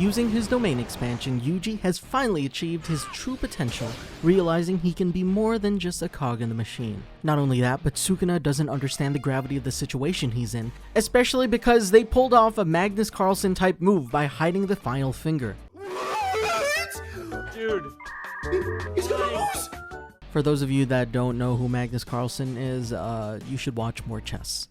Using his domain expansion, Yuji has finally achieved his true potential, realizing he can be more than just a cog in the machine. Not only that, but Sukuna doesn't understand the gravity of the situation he's in, especially because they pulled off a Magnus Carlsen type move by hiding the final finger. What? Dude. He's gonna lose! For those of you that don't know who Magnus Carlsen is, you should watch more chess.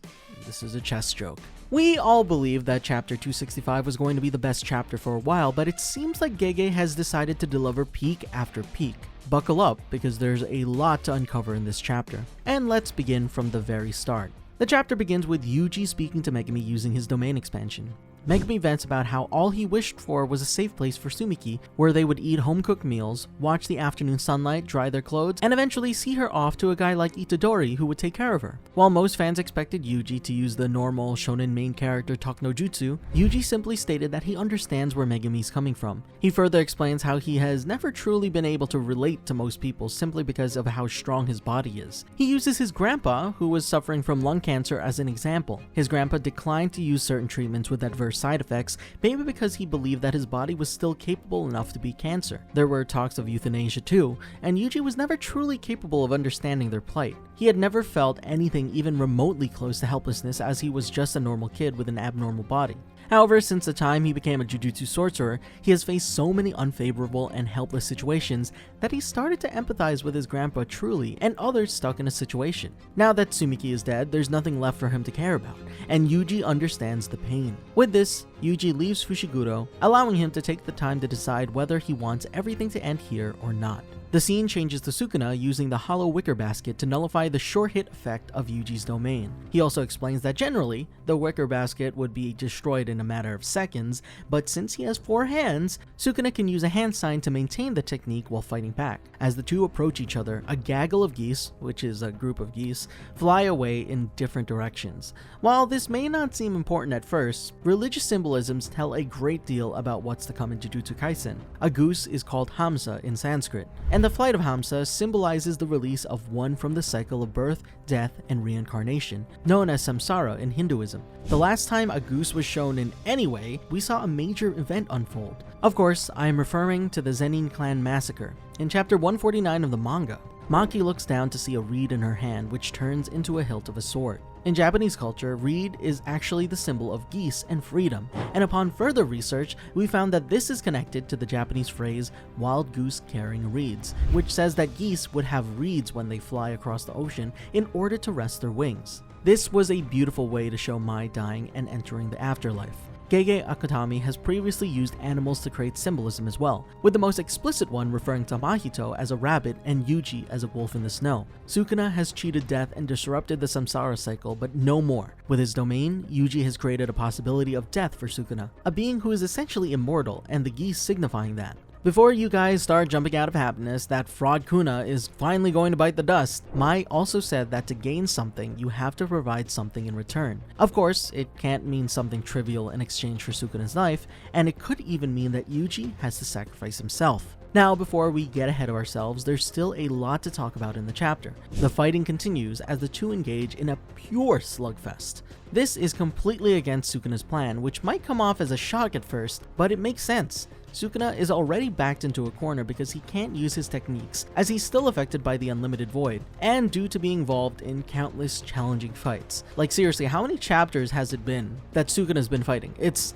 This is a chess joke. We all believed that chapter 265 was going to be the best chapter for a while, but it seems like Gege has decided to deliver peak after peak. Buckle up, because there's a lot to uncover in this chapter. And let's begin from the very start. The chapter begins with Yuji speaking to Megumi using his domain expansion. Megumi vents about how all he wished for was a safe place for Sumiki, where they would eat home-cooked meals, watch the afternoon sunlight, dry their clothes, and eventually see her off to a guy like Itadori who would take care of her. While most fans expected Yuji to use the normal shonen main character talk no jutsu, Yuji simply stated that he understands where Megumi's coming from. He further explains how he has never truly been able to relate to most people simply because of how strong his body is. He uses his grandpa, who was suffering from lung cancer, as an example. His grandpa declined to use certain treatments with adverse side effects, maybe because he believed that his body was still capable enough to beat cancer. There were talks of euthanasia too, and Yuji was never truly capable of understanding their plight. He had never felt anything even remotely close to helplessness, as he was just a normal kid with an abnormal body. However, since the time he became a Jujutsu sorcerer, he has faced so many unfavorable and helpless situations that he started to empathize with his grandpa truly and others stuck in a situation. Now that Sumiki is dead, there's nothing left for him to care about, and Yuji understands the pain. With this, Yuji leaves Fushiguro, allowing him to take the time to decide whether he wants everything to end here or not. The scene changes to Sukuna using the hollow wicker basket to nullify the short hit effect of Yuji's domain. He also explains that generally, the wicker basket would be destroyed in a matter of seconds, but since he has 4 hands, Sukuna can use a hand sign to maintain the technique while fighting back. As the two approach each other, a gaggle of geese, which is a group of geese, fly away in different directions. While this may not seem important at first, religious symbolisms tell a great deal about what's to come in Jujutsu Kaisen. A goose is called Hamsa in Sanskrit, and the flight of Hamsa symbolizes the release of one from the cycle of birth, death, and reincarnation, known as samsara in Hinduism. The last time a goose was shown in any way, we saw a major event unfold. Of course, I am referring to the Zenin clan massacre. In chapter 149 of the manga, Maki looks down to see a reed in her hand, which turns into a hilt of a sword. In Japanese culture, reed is actually the symbol of geese and freedom, and upon further research, we found that this is connected to the Japanese phrase, wild goose carrying reeds, which says that geese would have reeds when they fly across the ocean in order to rest their wings. This was a beautiful way to show Mai dying and entering the afterlife. Gege Akutami has previously used animals to create symbolism as well, with the most explicit one referring to Mahito as a rabbit and Yuji as a wolf in the snow. Sukuna has cheated death and disrupted the samsara cycle, but no more. With his domain, Yuji has created a possibility of death for Sukuna, a being who is essentially immortal, and the geese signifying that. Before you guys start jumping out of happiness that fraud Kuna is finally going to bite the dust, Mai also said that to gain something, you have to provide something in return. Of course, it can't mean something trivial in exchange for Sukuna's knife, and it could even mean that Yuji has to sacrifice himself. Now, before we get ahead of ourselves, there's still a lot to talk about in the chapter. The fighting continues as the two engage in a pure slugfest. This is completely against Sukuna's plan, which might come off as a shock at first, but it makes sense. Sukuna is already backed into a corner because he can't use his techniques, as he's still affected by the unlimited void, and due to being involved in countless challenging fights. Like seriously, how many chapters has it been that Sukuna's been fighting? It's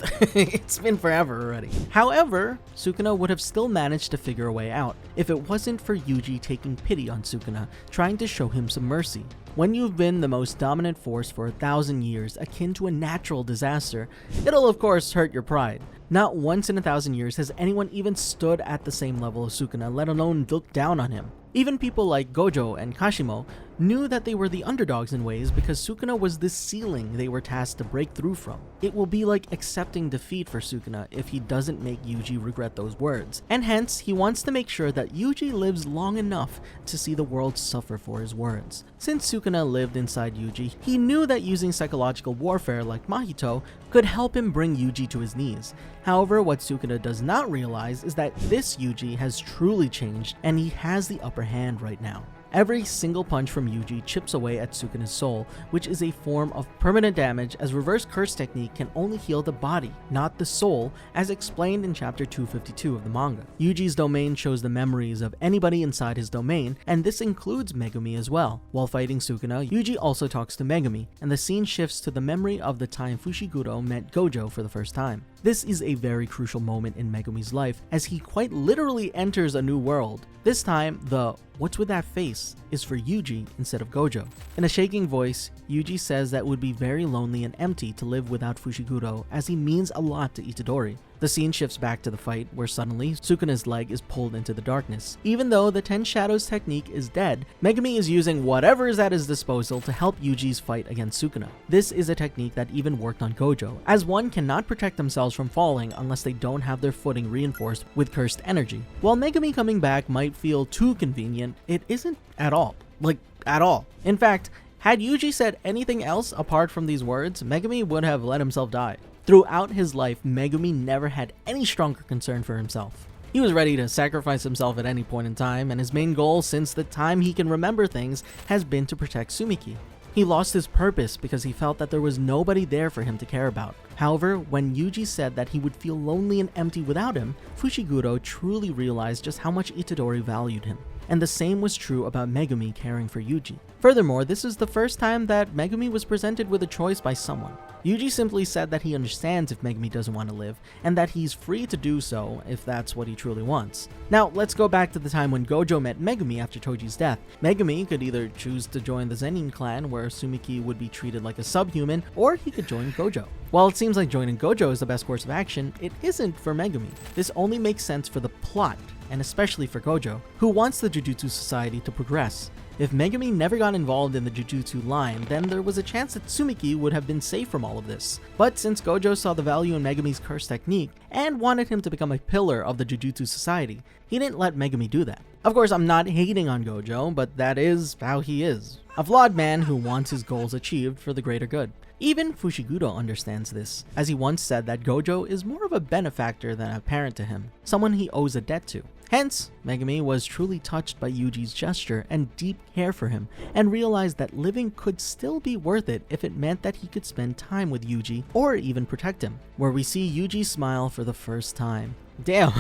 been forever already. However, Sukuna would have still managed to figure a way out if it wasn't for Yuji taking pity on Sukuna, trying to show him some mercy. When you've been the most dominant force for 1,000 years, akin to a natural disaster, it'll of course hurt your pride. Not once in 1,000 years has anyone even stood at the same level as Sukuna, let alone looked down on him. Even people like Gojo and Kashimo knew that they were the underdogs in ways because Sukuna was the ceiling they were tasked to break through from. It will be like accepting defeat for Sukuna if he doesn't make Yuji regret those words, and hence he wants to make sure that Yuji lives long enough to see the world suffer for his words. Since Sukuna lived inside Yuji, he knew that using psychological warfare like Mahito could help him bring Yuji to his knees. However, what Sukuna does not realize is that this Yuji has truly changed and he has the upper hand right now. Every single punch from Yuji chips away at Sukuna's soul, which is a form of permanent damage, as reverse curse technique can only heal the body, not the soul, as explained in chapter 252 of the manga. Yuji's domain shows the memories of anybody inside his domain, and this includes Megumi as well. While fighting Sukuna, Yuji also talks to Megumi, and the scene shifts to the memory of the time Fushiguro met Gojo for the first time. This is a very crucial moment in Megumi's life, as he quite literally enters a new world. This time, the "what's with that face" is for Yuji instead of Gojo. In a shaking voice, Yuji says that it would be very lonely and empty to live without Fushiguro, as he means a lot to Itadori. The scene shifts back to the fight, where suddenly Sukuna's leg is pulled into the darkness. Even though the 10 Shadows technique is dead, Megumi is using whatever is at his disposal to help Yuji's fight against Sukuna. This is a technique that even worked on Gojo, as one cannot protect themselves from falling unless they don't have their footing reinforced with cursed energy. While Megumi coming back might feel too convenient, it isn't at all. Like, at all. In fact, had Yuji said anything else apart from these words, Megumi would have let himself die. Throughout his life, Megumi never had any stronger concern for himself. He was ready to sacrifice himself at any point in time, and his main goal since the time he can remember things has been to protect Sumiki. He lost his purpose because he felt that there was nobody there for him to care about. However, when Yuji said that he would feel lonely and empty without him, Fushiguro truly realized just how much Itadori valued him. And the same was true about Megumi caring for Yuji. Furthermore, this is the first time that Megumi was presented with a choice by someone. Yuji simply said that he understands if Megumi doesn't want to live, and that he's free to do so if that's what he truly wants. Now, let's go back to the time when Gojo met Megumi after Toji's death. Megumi could either choose to join the Zenin clan, where Sumiki would be treated like a subhuman, or he could join Gojo. While it seems like joining Gojo is the best course of action, it isn't for Megumi. This only makes sense for the plot, and especially for Gojo, who wants the Jujutsu Society to progress. If Megumi never got involved in the Jujutsu line, then there was a chance that Sumiki would have been safe from all of this. But since Gojo saw the value in Megumi's curse technique, and wanted him to become a pillar of the Jujutsu Society, he didn't let Megumi do that. Of course, I'm not hating on Gojo, but that is how he is. A flawed man who wants his goals achieved for the greater good. Even Fushiguro understands this, as he once said that Gojo is more of a benefactor than a parent to him, someone he owes a debt to. Hence, Megumi was truly touched by Yuji's gesture and deep care for him, and realized that living could still be worth it if it meant that he could spend time with Yuji or even protect him, where we see Yuji smile for the first time. Damn,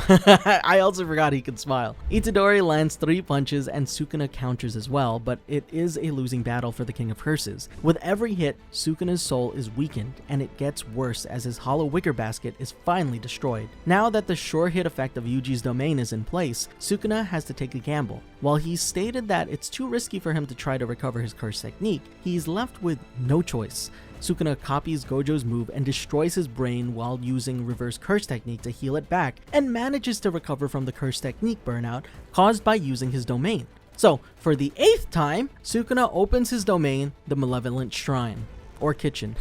I also forgot he could smile. Itadori lands 3 punches and Sukuna counters as well, but it is a losing battle for the King of Curses. With every hit, Sukuna's soul is weakened, and it gets worse as his hollow wicker basket is finally destroyed. Now that the sure hit effect of Yuji's domain is in place, Sukuna has to take a gamble. While he's stated that it's too risky for him to try to recover his curse technique, he's left with no choice. Sukuna copies Gojo's move and destroys his brain while using reverse curse technique to heal it back, and manages to recover from the curse technique burnout caused by using his domain. So, for the 8th time, Sukuna opens his domain, the Malevolent Shrine. Or kitchen.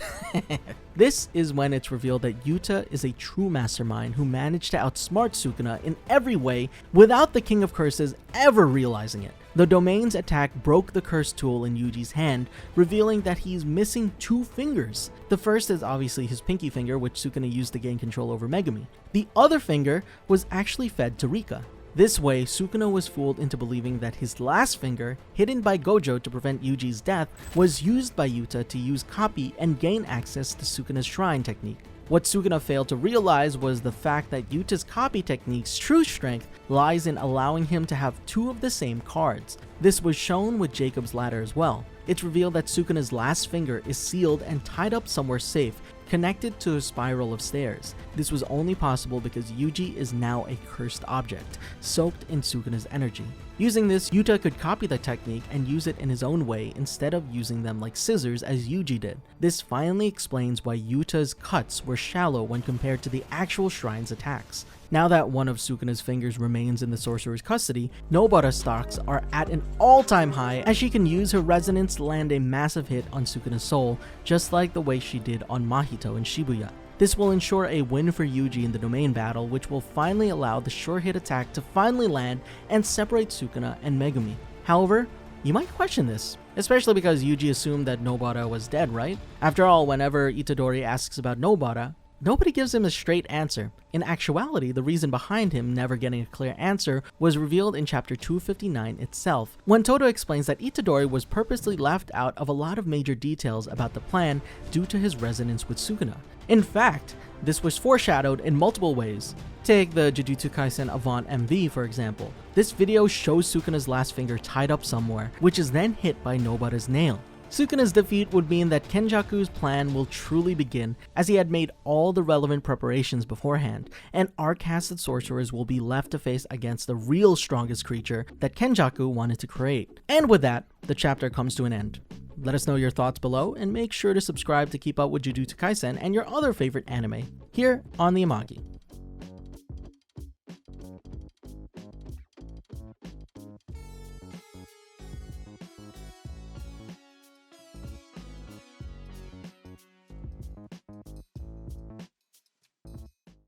This is when it's revealed that Yuta is a true mastermind who managed to outsmart Sukuna in every way without the King of Curses ever realizing it. The domain's attack broke the curse tool in Yuji's hand, revealing that he's missing 2 fingers. The first is obviously his pinky finger, which Sukuna used to gain control over Megumi. The other finger was actually fed to Rika. This way, Sukuna was fooled into believing that his last finger, hidden by Gojo to prevent Yuji's death, was used by Yuta to use copy and gain access to Sukuna's shrine technique. What Sukuna failed to realize was the fact that Yuta's copy technique's true strength lies in allowing him to have 2 of the same cards. This was shown with Jacob's ladder as well. It's revealed that Sukuna's last finger is sealed and tied up somewhere safe, connected to a spiral of stairs. This was only possible because Yuji is now a cursed object, soaked in Sukuna's energy. Using this, Yuta could copy the technique and use it in his own way instead of using them like scissors as Yuji did. This finally explains why Yuta's cuts were shallow when compared to the actual shrine's attacks. Now that one of Sukuna's fingers remains in the sorcerer's custody, Nobara's stocks are at an all-time high, as she can use her resonance to land a massive hit on Sukuna's soul, just like the way she did on Mahito in Shibuya. This will ensure a win for Yuji in the domain battle, which will finally allow the sure hit attack to finally land and separate Sukuna and Megumi. However, you might question this, especially because Yuji assumed that Nobara was dead, right? After all, whenever Itadori asks about Nobara, Nobody gives him a straight answer. In actuality, the reason behind him never getting a clear answer was revealed in chapter 259 itself, when Todo explains that Itadori was purposely left out of a lot of major details about the plan due to his resonance with Sukuna. In fact, this was foreshadowed in multiple ways. Take the Jujutsu Kaisen Avant MV for example. This video shows Sukuna's last finger tied up somewhere, which is then hit by Nobara's nail. Sukuna's defeat would mean that Kenjaku's plan will truly begin, as he had made all the relevant preparations beforehand, and our casted sorcerers will be left to face against the real strongest creature that Kenjaku wanted to create. And with that, the chapter comes to an end. Let us know your thoughts below, and make sure to subscribe to keep up with Jujutsu Kaisen and your other favorite anime, here on the Amagi.